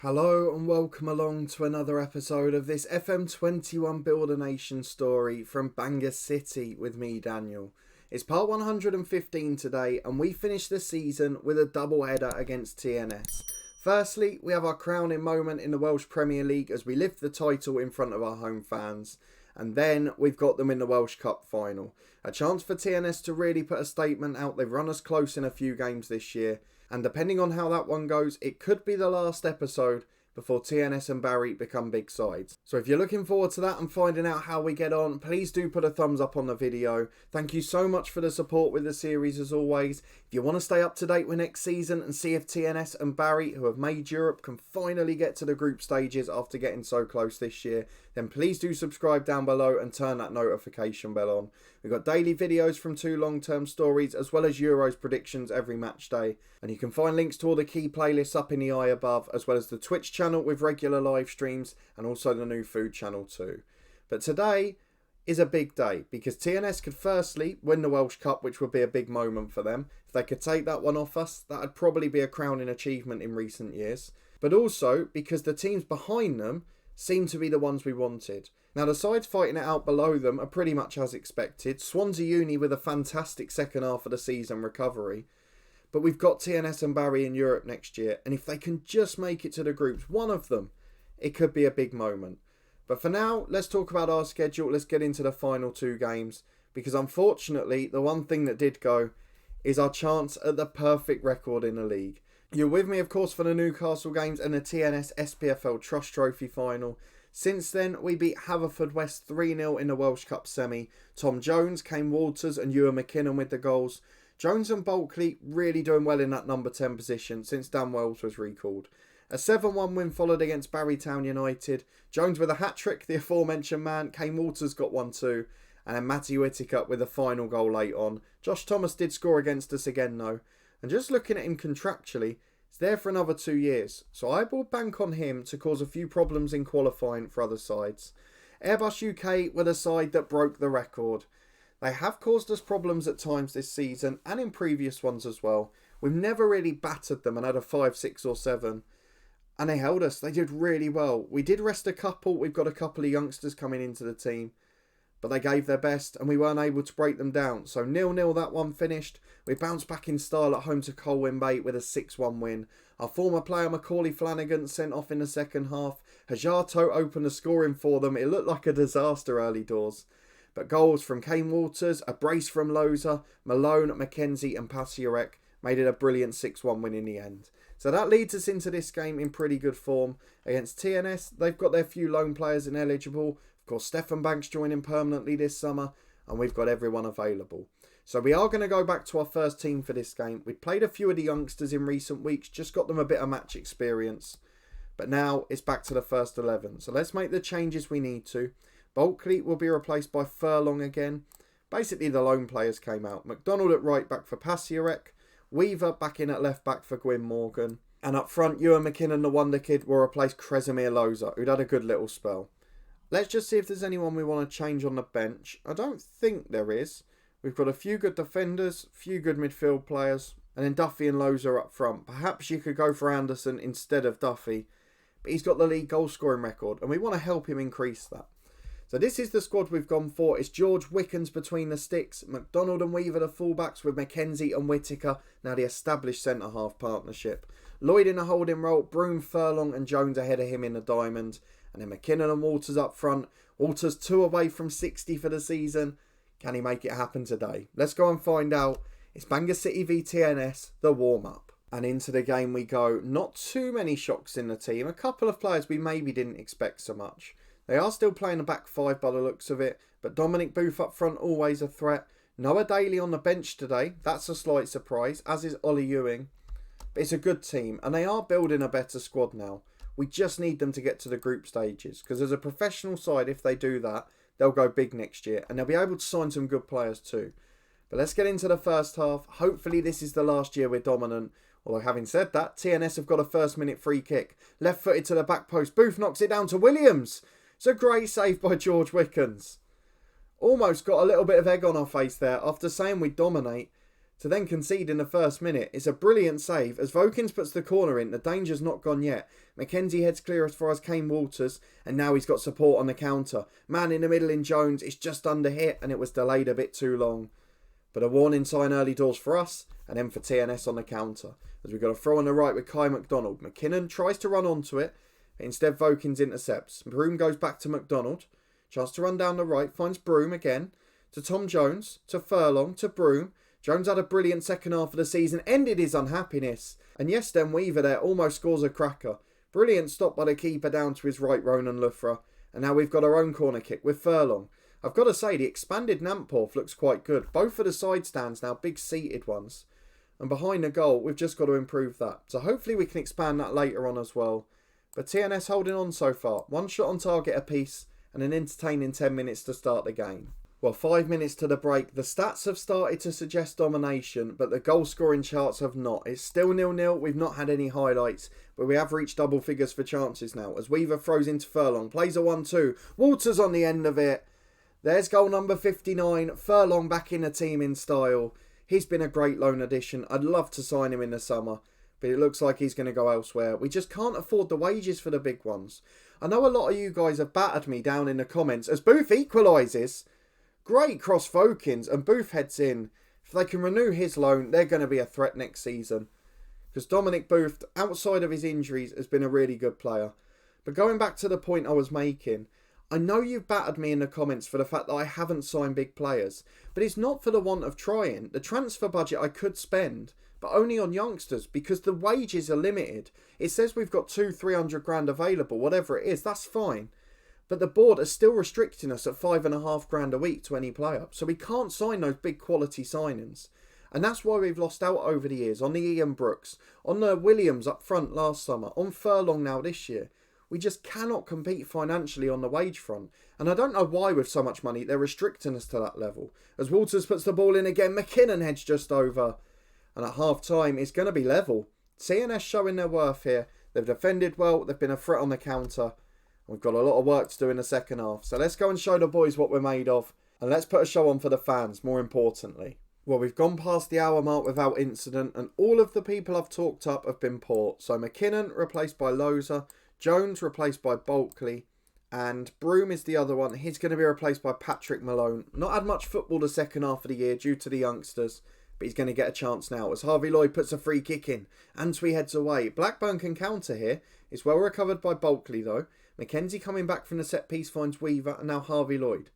Hello and welcome along to another episode of this FM21 Build a Nation story from Bangor City with me, Daniel. It's part 115 today and we finish the season with a double header against TNS. Firstly, we have our crowning moment in the Welsh Premier League as we lift the title in front of our home fans. And then we've got them in the Welsh Cup final. A chance for TNS to really put a statement out. They've run us close in a few games this year. And depending on how that one goes, it could be the last episode before TNS and Barry become big sides. So if you're looking forward to that and finding out how we get on, please do put a thumbs up on the video. Thank you so much for the support with the series as always. If you want to stay up to date with next season and see if TNS and Barry, who have made Europe, can finally get to the group stages after getting so close this year, then please do subscribe down below and turn that notification bell on. We've got daily videos from 2 long-term stories as well as Euros predictions every match day. And you can find links to all the key playlists up in the eye above, as well as the Twitch channel with regular live streams and also the new food channel too. But today is a big day because TNS could firstly win the Welsh Cup, which would be a big moment for them. If they could take that one off us, that would probably be a crowning achievement in recent years. But also because the teams behind them seem to be the ones we wanted. Now the sides fighting it out below them are pretty much as expected. Swansea Uni with a fantastic second half of the season recovery. But we've got TNS and Barry in Europe next year, and if they can just make it to the groups, one of them, it could be a big moment. But for now, let's talk about our schedule. Let's get into the final 2 games, because unfortunately, the one thing that did go is our chance at the perfect record in the league. You're with me, of course, for the Newcastle games and the TNS SPFL Trust Trophy final. Since then, we beat Haverfordwest 3-0 in the Welsh Cup semi. Tom Jones, Kane Walters and Ewan McKinnon with the goals. Jones and Bulkley really doing well in that number 10 position since Dan Wells was recalled. A 7-1 win followed against Barrytown United. Jones with a hat-trick, the aforementioned man. Kane Walters got one too. And then Matty Whittaker with the final goal late on. Josh Thomas did score against us again though. And just looking at him contractually, he's there for another 2 years. So I will bank on him to cause a few problems in qualifying for other sides. Airbus UK were the side that broke the record. They have caused us problems at times this season and in previous ones as well. We've never really battered them and had a 5, 6 or 7. And they held us. They did really well. We did rest a couple. We've got a couple of youngsters coming into the team. But they gave their best and we weren't able to break them down. So 0-0 that one finished. We bounced back in style at home to Colwyn Bay with a 6-1 win. Our former player Macaulay Flanagan sent off in the second half. Hajato opened the scoring for them. It looked like a disaster early doors. But goals from Kane Walters, a brace from Loza, Malone, McKenzie and Pasiarek made it a brilliant 6-1 win in the end. So that leads us into this game in pretty good form. Against TNS, they've got their few loan players ineligible. Of course, Stefan Banks joining permanently this summer. And we've got everyone available. So we are going to go back to our first team for this game. We played a few of the youngsters in recent weeks, just got them a bit of match experience. But now it's back to the first 11. So let's make the changes we need to. Bulkley will be replaced by Furlong again. Basically, the loan players came out. McDonald at right back for Pasiarek. Weaver back in at left back for Gwyn Morgan. And up front, Ewan McKinnon, the wonder kid, will replace Kresimir Loza, who'd had a good little spell. Let's just see if there's anyone we want to change on the bench. I don't think there is. We've got a few good defenders, a few good midfield players, and then Duffy and Loza up front. Perhaps you could go for Anderson instead of Duffy. But he's got the league goal scoring record, and we want to help him increase that. So this is the squad we've gone for. It's George Wickens between the sticks, McDonald and Weaver the fullbacks with McKenzie and Whittaker, now the established centre-half partnership. Lloyd in the holding role, Broom, Furlong and Jones ahead of him in the diamond. And then McKinnon and Walters up front. Walters 2 away from 60 for the season. Can he make it happen today? Let's go and find out. It's Bangor City v TNS, the warm-up. And into the game we go. Not too many shocks in the team. A couple of players we maybe didn't expect so much. They are still playing a back 5 by the looks of it, but Dominic Booth up front, always a threat. Noah Daly on the bench today, that's a slight surprise, as is Ollie Ewing. But it's a good team, and they are building a better squad now. We just need them to get to the group stages, because as a professional side, if they do that, they'll go big next year, and they'll be able to sign some good players too. But let's get into the first half. Hopefully this is the last year we're dominant. Although having said that, TNS have got a first-minute free kick. Left-footed to the back post. Booth knocks it down to Williams. It's a great save by George Wickens. Almost got a little bit of egg on our face there after saying we dominate. to then concede in the first minute. It's a brilliant save. As Vokins puts the corner in, the danger's not gone yet. McKenzie heads clear as far as Kane Walters, and now he's got support on the counter. Man in the middle in Jones, it's just under hit, and it was delayed a bit too long. But a warning sign early doors for us, and then for TNS on the counter. As we've got a throw on the right with Kai McDonald. McKinnon tries to run onto it, but instead Vokins intercepts. Broom goes back to McDonald. Chance to run down the right, finds Broom again. To Tom Jones, to Furlong, to Broom. Jones had a brilliant second half of the season, ended his unhappiness. And yes, then Weaver there almost scores a cracker. Brilliant stop by the keeper down to his right, Ronan Luthra. And now we've got our own corner kick with Furlong. I've got to say, the expanded Namporth looks quite good. Both of the side stands now, big seated ones. And behind the goal, we've just got to improve that. So hopefully we can expand that later on as well. But TNS holding on so far. One shot on target apiece and an entertaining 10 minutes to start the game. Well, 5 minutes to the break. The stats have started to suggest domination, but the goal scoring charts have not. It's still 0-0. We've not had any highlights, but we have reached double figures for chances now. As Weaver throws into Furlong, plays a 1-2. Walters on the end of it. There's goal number 59. Furlong back in the team in style. He's been a great loan addition. I'd love to sign him in the summer, but it looks like he's going to go elsewhere. We just can't afford the wages for the big ones. I know a lot of you guys have battered me down in the comments as Booth equalises. Great cross Vokins, and Booth heads in. If they can renew his loan, they're going to be a threat next season. Because Dominic Booth, outside of his injuries, has been a really good player. But going back to the point I was making, I know you've battered me in the comments for the fact that I haven't signed big players. But it's not for the want of trying. The transfer budget I could spend, but only on youngsters, because the wages are limited. It says we've got 200-300 grand available, whatever it is, that's fine. But the board are still restricting us at $5,500 a week to any player. So we can't sign those big quality signings. And that's why we've lost out over the years on the Ian Brooks, on the Williams up front last summer, on Furlong now this year. We just cannot compete financially on the wage front. And I don't know why with so much money they're restricting us to that level. As Walters puts the ball in again, McKinnon heads just over. And at half time it's going to be level. CNS showing their worth here. They've defended well, they've been a threat on the counter. We've got a lot of work to do in the second half. So let's go and show the boys what we're made of. And let's put a show on for the fans, more importantly. Well, we've gone past the hour mark without incident. And all of the people I've talked up have been poor. So McKinnon replaced by Loza. Jones replaced by Bulkley. And Broom is the other one. He's going to be replaced by Patrick Malone. Not had much football the second half of the year due to the youngsters. But he's going to get a chance now as Harvey Lloyd puts a free kick in. Antwi heads away. Blackburn can counter here. It's well recovered by Bulkley though. McKenzie coming back from the set piece finds Weaver and now Harvey Lloyd.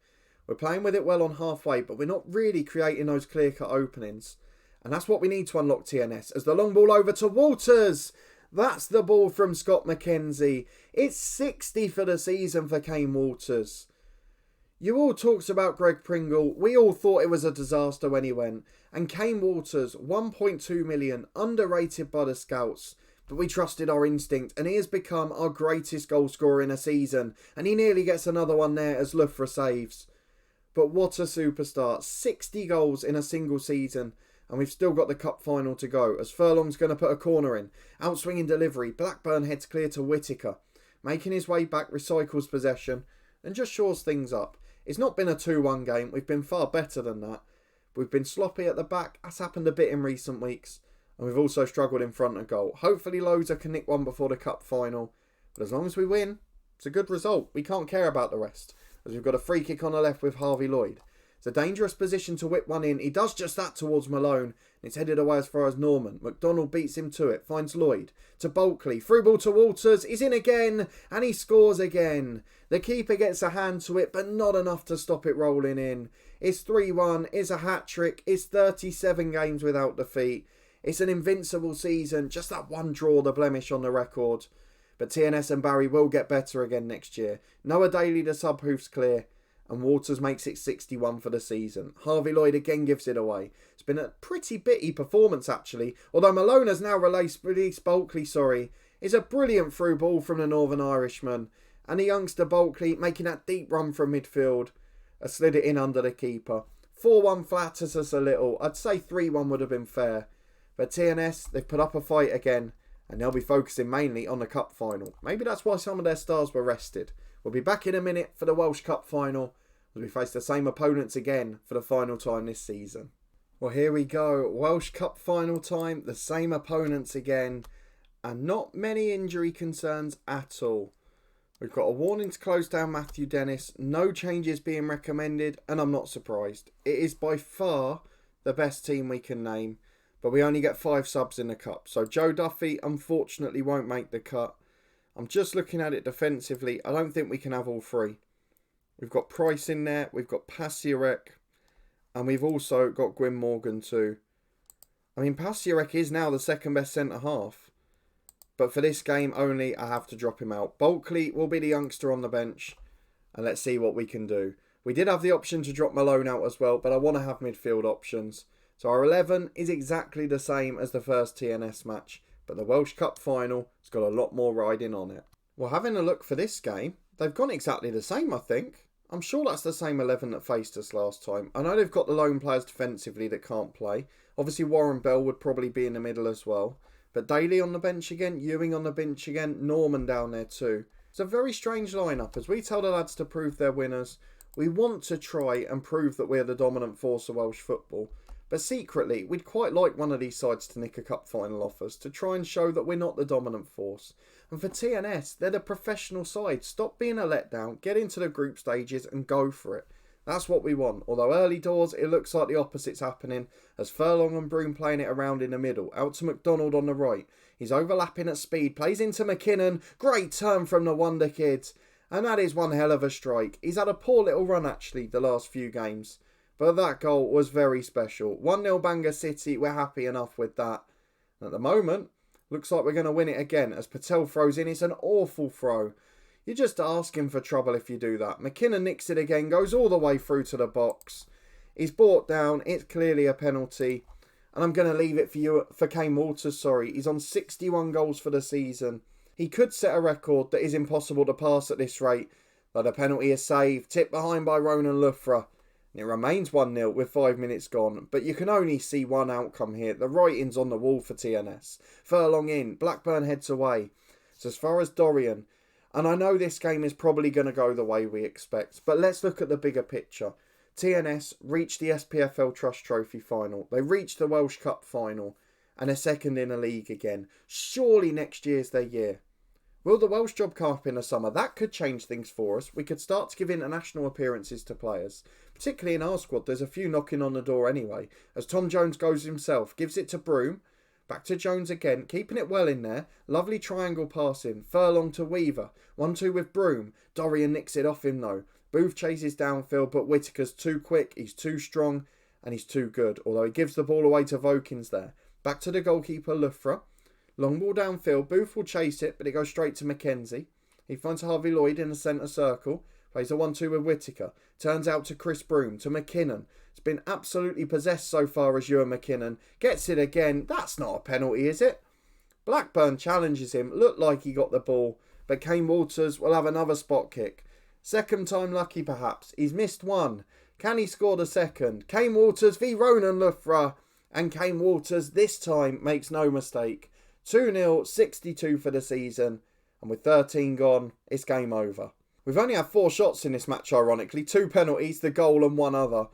We're playing with it well on halfway, but we're not really creating those clear-cut openings. And that's what we need to unlock TNS. As the long ball over to Walters. That's the ball from Scott McKenzie. It's 60 for the season for Kane Walters. You all talked about Greg Pringle. We all thought it was a disaster when he went. And Kane Walters, 1.2 million, underrated by the scouts. But we trusted our instinct, and he has become our greatest goal scorer in a season. And he nearly gets another one there as Luthra saves. But what a superstar. 60 goals in a single season. And we've still got the cup final to go, as Furlong's going to put a corner in. Outswinging delivery. Blackburn heads clear to Whittaker. Making his way back, recycles possession, and just shores things up. It's not been a 2-1 game. We've been far better than that. We've been sloppy at the back. That's happened a bit in recent weeks. And we've also struggled in front of goal. Hopefully Loza can nick one before the cup final. But as long as we win, it's a good result. We can't care about the rest. As we've got a free kick on the left with Harvey Lloyd. It's a dangerous position to whip one in. He does just that towards Malone. And it's headed away as far as Norman. McDonald beats him to it. Finds Lloyd. To Bulkley. Through ball to Walters. He's in again. And he scores again. The keeper gets a hand to it, but not enough to stop it rolling in. It's 3-1. It's a hat-trick. It's 37 games without defeat. It's an invincible season. Just that one draw, the blemish on the record. But TNS and Barry will get better again next year. Noah Daly, the sub-hoof's clear. And Walters makes it 61 for the season. Harvey Lloyd again gives it away. It's been a pretty bitty performance, actually. Although Malone has now released Bulkley, It's a brilliant through ball from the Northern Irishman. And the youngster Bulkley making that deep run from midfield. Slid it in under the keeper. 4-1 flatters us a little. I'd say 3-1 would have been fair. But TNS, they've put up a fight again. And they'll be focusing mainly on the cup final. Maybe that's why some of their stars were rested. We'll be back in a minute for the Welsh Cup final. As we face the same opponents again for the final time this season. Well, here we go. Welsh Cup final time, the same opponents again, and not many injury concerns at all. We've got a warning to close down Matthew Dennis, no changes being recommended, and I'm not surprised. It is by far the best team we can name, but we only get 5 subs in the cup. So Joe Duffy unfortunately won't make the cut. I'm just looking at it defensively. I don't think we can have all 3. We've got Price in there, we've got Pasiarek, and we've also got Gwyn Morgan too. I mean, Pasiarek is now the second best centre-half. But for this game only, I have to drop him out. Bulkley will be the youngster on the bench. And let's see what we can do. We did have the option to drop Malone out as well, but I want to have midfield options. So our 11 is exactly the same as the first TNS match. But the Welsh Cup final has got a lot more riding on it. Well, having a look for this game, they've gone exactly the same, I think. I'm sure that's the same 11 that faced us last time. I know they've got the lone players defensively that can't play. Obviously, Warren Bell would probably be in the middle as well. But Daly on the bench again, Ewing on the bench again, Norman down there too. It's a very strange lineup. As we tell the lads to prove they're winners, we want to try and prove that we're the dominant force of Welsh football. But secretly, we'd quite like one of these sides to nick a cup final off us, to try and show that we're not the dominant force. And for TNS, they're the professional side. Stop being a letdown, get into the group stages and go for it. That's what we want. Although early doors, it looks like the opposite's happening, as Furlong and Broom playing it around in the middle. Out to McDonald on the right. He's overlapping at speed, plays into McKinnon. Great turn from the Wonder Kid. And that is one hell of a strike. He's had a poor little run actually the last few games. But that goal was very special. 1-0 Bangor City, we're happy enough with that. And at the moment, looks like we're going to win it again as Patel throws in. It's an awful throw. You're just asking for trouble if you do that. McKinnon nicks it again, goes all the way through to the box. He's brought down. It's clearly a penalty. And I'm going to leave it for Kane Walters, He's on 61 goals for the season. He could set a record that is impossible to pass at this rate. But the penalty is saved. Tipped behind by Ronan Luthra. It remains 1-0 with 5 minutes gone, but you can only see one outcome here. The writing's on the wall for TNS. Furlong in, Blackburn heads away. It's as far as Dorian. And I know this game is probably going to go the way we expect, but let's look at the bigger picture. TNS reached the SPFL Trust Trophy final. They reached the Welsh Cup final, and are second in the league again. Surely next year's their year. Will the Welsh job come up in the summer? That could change things for us. We could start to give international appearances to players. Particularly in our squad, there's a few knocking on the door anyway. As Tom Jones goes himself, gives it to Broom. Back to Jones again, keeping it well in there. Lovely triangle passing. Furlong to Weaver. 1-2 with Broom. Dorian nicks it off him though. Booth chases downfield, but Whittaker's too quick, he's too strong, and he's too good. Although he gives the ball away to Vokins there. Back to the goalkeeper, Luthra. Long ball downfield, Booth will chase it, but it goes straight to Mackenzie. He finds Harvey Lloyd in the centre circle. Plays a 1-2 with Whittaker. Turns out to Chris Broom, to McKinnon. It's been absolutely possessed so far as Ewan McKinnon. Gets it again. That's not a penalty, is it? Blackburn challenges him. Looked like he got the ball. But Kane Walters will have another spot kick. Second time lucky perhaps. He's missed one. Can he score the second? Kane Walters v Ronan Luthra. And Kane Walters this time makes no mistake. 2-0, 62 for the season. And with 13 gone, it's game over. We've only had 4 shots in this match, ironically. 2 penalties, the goal and 1 other.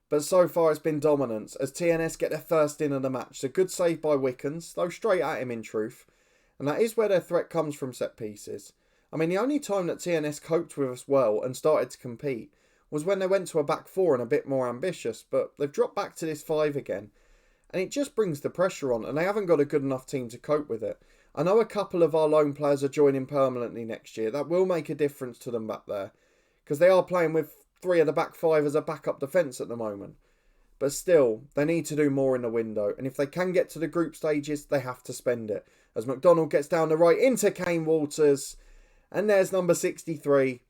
But so far it's been dominance as TNS get their first in of the match. It's a good save by Wickens, though straight at him in truth. And that is where their threat comes from, set pieces. I mean, the only time that TNS coped with us well and started to compete was when they went to a back 4 and a bit more ambitious. But they've dropped back to this 5 again. And it just brings the pressure on, and they haven't got a good enough team to cope with it. I know a couple of our loan players are joining permanently next year. That will make a difference to them back there. Because they are playing with 3 of the back 5 as a backup defence at the moment. But still, they need to do more in the window. And if they can get to the group stages, they have to spend it. As McDonald gets down the right into Kane Walters. And there's number 63.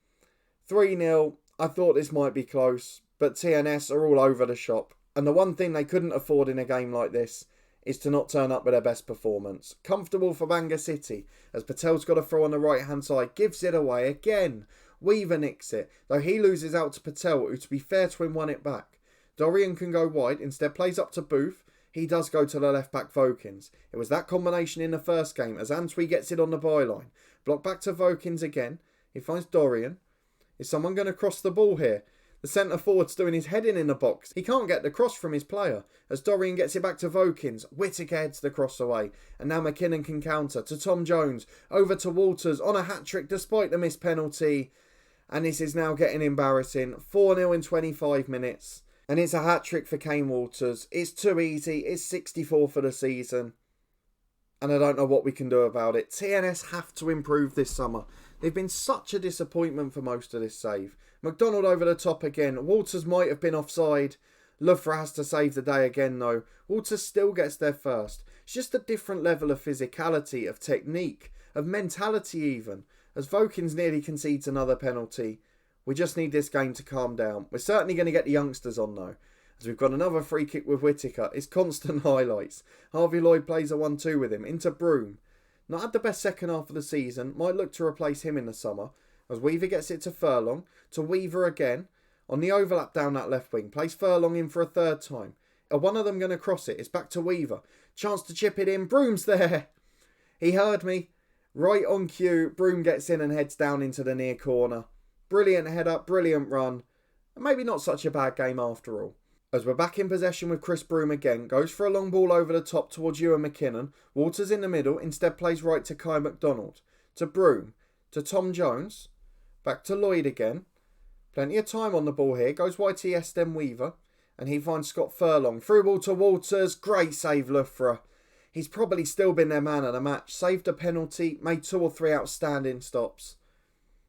3-0. I thought this might be close. But TNS are all over the shop. And the one thing they couldn't afford in a game like this is to not turn up with their best performance. Comfortable for Bangor City, as Patel's got a throw on the right-hand side, gives it away again. Weaver nicks it, though he loses out to Patel, who, to be fair to him, won it back. Dorian can go wide, instead plays up to Booth. He does go to the left-back Vokins. It was that combination in the first game, as Antwi gets it on the byline. Block back to Vokins again. He finds Dorian. Is someone going to cross the ball here? The centre forward's doing his heading in the box. He can't get the cross from his player. As Dorian gets it back to Vokins, Whittaker heads the cross away. And now McKinnon can counter to Tom Jones. Over to Walters on a hat-trick despite the missed penalty. And this is now getting embarrassing. 4-0 in 25 minutes. And it's a hat-trick for Kane Walters. It's too easy. It's 64 for the season. And I don't know what we can do about it. TNS have to improve this summer. They've been such a disappointment for most of this save. McDonald over the top again. Walters might have been offside. Loughra has to save the day again though. Walters still gets there first. It's just a different level of physicality, of technique, of mentality even. As Vokins nearly concedes another penalty. We just need this game to calm down. We're certainly going to get the youngsters on though. As we've got another free kick with Whittaker. It's constant highlights. Harvey Lloyd plays a 1-2 with him. Into Broom. Not had the best second half of the season. Might look to replace him in the summer. As Weaver gets it to Furlong. To Weaver again. On the overlap down that left wing. Plays Furlong in for a third time. Are one of them going to cross it? It's back to Weaver. Chance to chip it in. Broom's there. He heard me. Right on cue. Broom gets in and heads down into the near corner. Brilliant head up. Brilliant run. And maybe not such a bad game after all. As we're back in possession with Chris Broom again. Goes for a long ball over the top towards Ewan McKinnon. Walters in the middle. Instead plays right to Kai McDonald. To Broom. To Tom Jones. Back to Lloyd again. Plenty of time on the ball here. Goes wide to Yesden Weaver. And he finds Scott Furlong. Through ball to Walters. Great save, Loughra. He's probably still been their man of the match. Saved a penalty. Made 2 or 3 outstanding stops.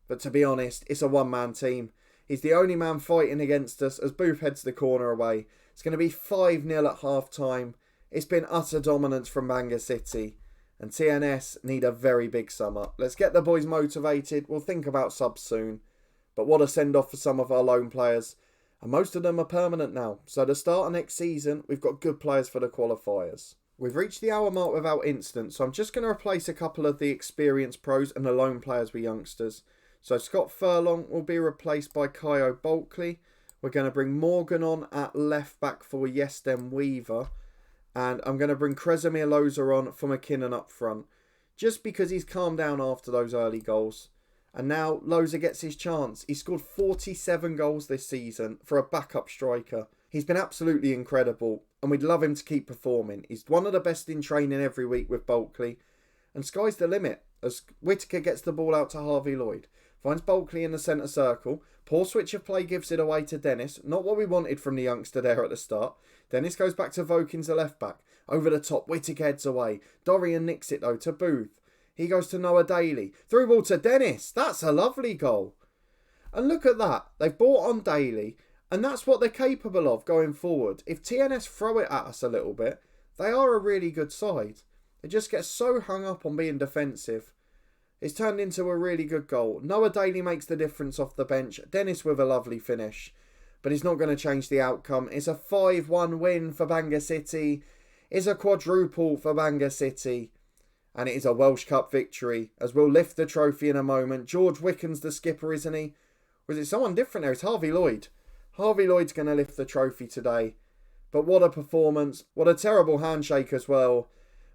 But to be honest, it's a one-man team. He's the only man fighting against us as Booth heads the corner away. It's going to be 5-0 at half-time. It's been utter dominance from Bangor City. And TNS need a very big summer. Let's get the boys motivated. We'll think about subs soon. But what a send-off for some of our loan players. And most of them are permanent now. So to start of next season, we've got good players for the qualifiers. We've reached the hour mark without incident. So I'm just going to replace a couple of the experienced pros and the loan players with youngsters. So Scott Furlong will be replaced by Kyo Bulkley. We're going to bring Morgan on at left back for Yesden Weaver. And I'm going to bring Kresimir Loza on for McKinnon up front. Just because he's calmed down after those early goals. And now Loza gets his chance. He scored 47 goals this season for a backup striker. He's been absolutely incredible. And we'd love him to keep performing. He's one of the best in training every week with Bulkley. And sky's the limit. As Whittaker gets the ball out to Harvey Lloyd. Finds Bulkley in the centre circle. Poor switch of play gives it away to Dennis. Not what we wanted from the youngster there at the start. Dennis goes back to Vokins, the left back. Over the top, Whittaker heads away. Dorian nicks it though to Booth. He goes to Noah Daly. Through ball to Dennis. That's a lovely goal. And look at that. They've brought on Daly. And that's what they're capable of going forward. If TNS throw it at us a little bit, they are a really good side. They just get so hung up on being defensive. It's turned into a really good goal. Noah Daly makes the difference off the bench. Dennis with a lovely finish. But he's not going to change the outcome. It's a 5-1 win for Bangor City. It's a quadruple for Bangor City. And it is a Welsh Cup victory. As we'll lift the trophy in a moment. George Wicken's the skipper, isn't he? Or is it someone different there? It's Harvey Lloyd. Harvey Lloyd's going to lift the trophy today. But what a performance. What a terrible handshake as well.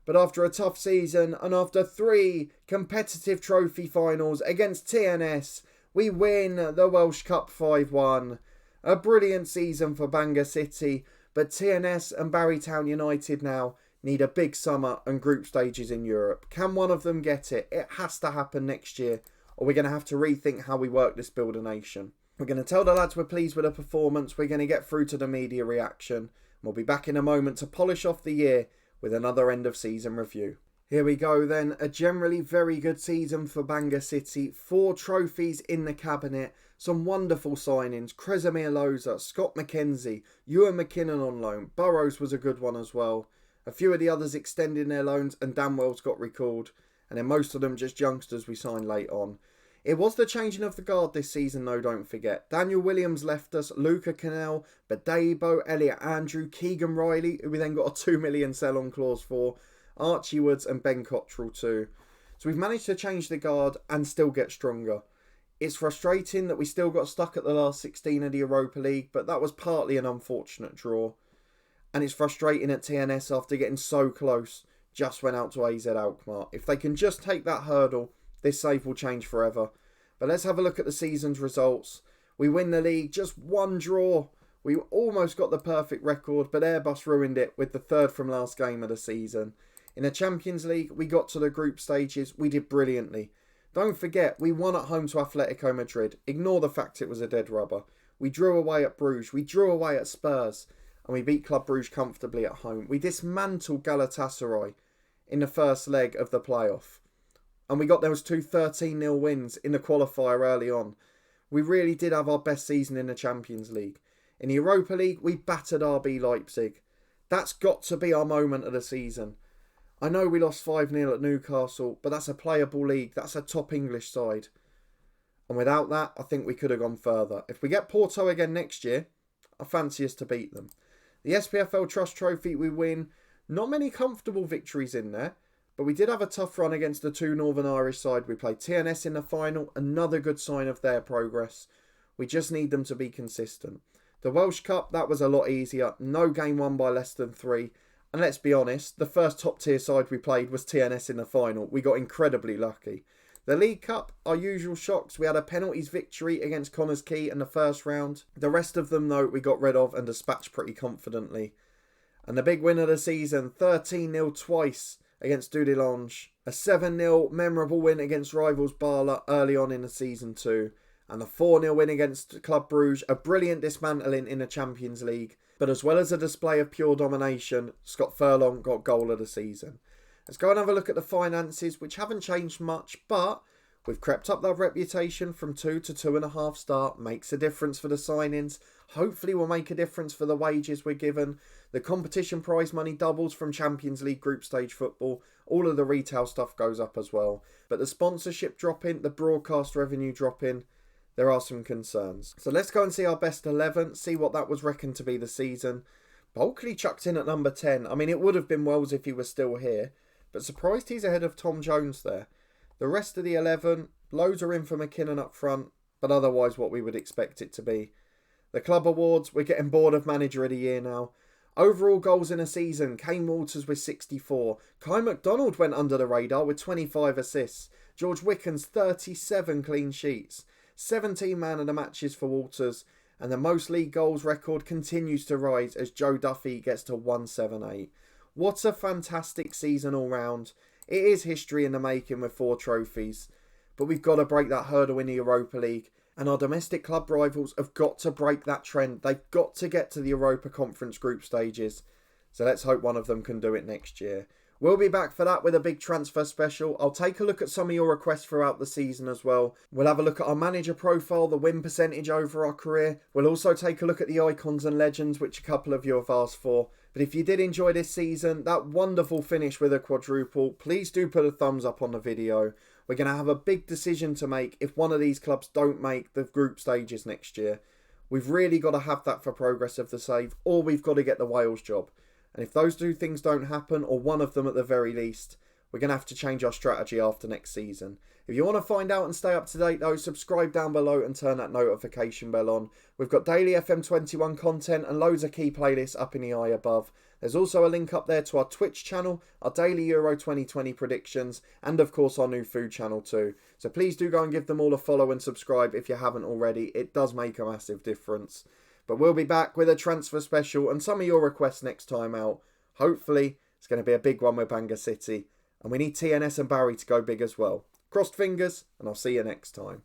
But after a tough season and after 3 competitive trophy finals against TNS, we win the Welsh Cup 5-1. A brilliant season for Bangor City, but TNS and Barrytown United now need a big summer and group stages in Europe. Can one of them get it? It has to happen next year, or we're going to have to rethink how we work this Builder Nation. We're going to tell the lads we're pleased with the performance. We're going to get through to the media reaction. We'll be back in a moment to polish off the year with another end of season review. Here we go then, a generally very good season for Bangor City. 4 trophies in the cabinet, some wonderful signings. Kresimir Loza, Scott McKenzie, Ewan McKinnon on loan. Burrows was a good one as well. A few of the others extending their loans and Danwell's got recalled. And then most of them just youngsters we signed late on. It was the changing of the guard this season though, don't forget. Daniel Williams left us, Luca Cannell, Badebo, Elliot Andrew, Keegan Riley, who we then got a 2 million sell-on clause for, Archie Woods and Ben Cottrell too. So we've managed to change the guard and still get stronger. It's frustrating that we still got stuck at the last 16 of the Europa League, but that was partly an unfortunate draw. And it's frustrating at TNS after getting so close, just went out to AZ Alkmaar. If they can just take that hurdle, this save will change forever. But let's have a look at the season's results. We win the league, just one draw. We almost got the perfect record, but Airbus ruined it with the third from last game of the season. In the Champions League, we got to the group stages. We did brilliantly. Don't forget, we won at home to Atletico Madrid. Ignore the fact it was a dead rubber. We drew away at Bruges. We drew away at Spurs. And we beat Club Bruges comfortably at home. We dismantled Galatasaray in the first leg of the playoff. And we got those two 13-0 wins in the qualifier early on. We really did have our best season in the Champions League. In the Europa League, we battered RB Leipzig. That's got to be our moment of the season. I know we lost 5-0 at Newcastle, but that's a playable league. That's a top English side. And without that, I think we could have gone further. If we get Porto again next year, I fancy us to beat them. The SPFL Trust Trophy we win. Not many comfortable victories in there, but we did have a tough run against the two Northern Irish side. We played TNS in the final, another good sign of their progress. We just need them to be consistent. The Welsh Cup, that was a lot easier. No game won by less than 3. And let's be honest, the first top tier side we played was TNS in the final. We got incredibly lucky. The League Cup, our usual shocks. We had a penalties victory against Connors Quay in the first round. The rest of them, though, we got rid of and dispatched pretty confidently. And the big win of the season, 13-0 twice against Dudelange. A 7-0 memorable win against rivals Bala early on in the season 2. And a 4-0 win against Club Bruges. A brilliant dismantling in the Champions League. But as well as a display of pure domination, Scott Furlong got goal of the season. Let's go and have a look at the finances, which haven't changed much, but we've crept up that reputation from 2 to 2.5 star. Makes a difference for the signings. Hopefully will make a difference for the wages we're given. The competition prize money doubles from Champions League group stage football. All of the retail stuff goes up as well. But the sponsorship dropping, the broadcast revenue dropping, there are some concerns. So let's go and see our best 11, see what that was reckoned to be the season. Bulkley chucked in at number 10. I mean, it would have been Wells if he was still here. But surprised he's ahead of Tom Jones there. The rest of the 11, loads are in for McKinnon up front, but otherwise what we would expect it to be. The club awards, we're getting bored of Manager of the Year now. Overall goals in a season, Kane Walters with 64. Kai McDonald went under the radar with 25 assists. George Wickens 37 clean sheets. 17 man of the matches for Walters. And the most league goals record continues to rise as Joe Duffy gets to 178. What a fantastic season all round. It is history in the making with 4 trophies. But we've got to break that hurdle in the Europa League. And our domestic club rivals have got to break that trend. They've got to get to the Europa Conference group stages. So let's hope one of them can do it next year. We'll be back for that with a big transfer special. I'll take a look at some of your requests throughout the season as well. We'll have a look at our manager profile, the win percentage over our career. We'll also take a look at the icons and legends, which a couple of you have asked for. But if you did enjoy this season, that wonderful finish with a quadruple, please do put a thumbs up on the video. We're going to have a big decision to make if one of these clubs don't make the group stages next year. We've really got to have that for progress of the save, or we've got to get the Wales job. And if those two things don't happen, or one of them at the very least, we're going to have to change our strategy after next season. If you want to find out and stay up to date though, subscribe down below and turn that notification bell on. We've got daily FM21 content and loads of key playlists up in the eye above. There's also a link up there to our Twitch channel, our daily Euro 2020 predictions, and of course our new food channel too. So please do go and give them all a follow and subscribe if you haven't already. It does make a massive difference. But we'll be back with a transfer special and some of your requests next time out. Hopefully, it's going to be a big one with Bangor City. And we need TNS and Barry to go big as well. Crossed fingers, and I'll see you next time.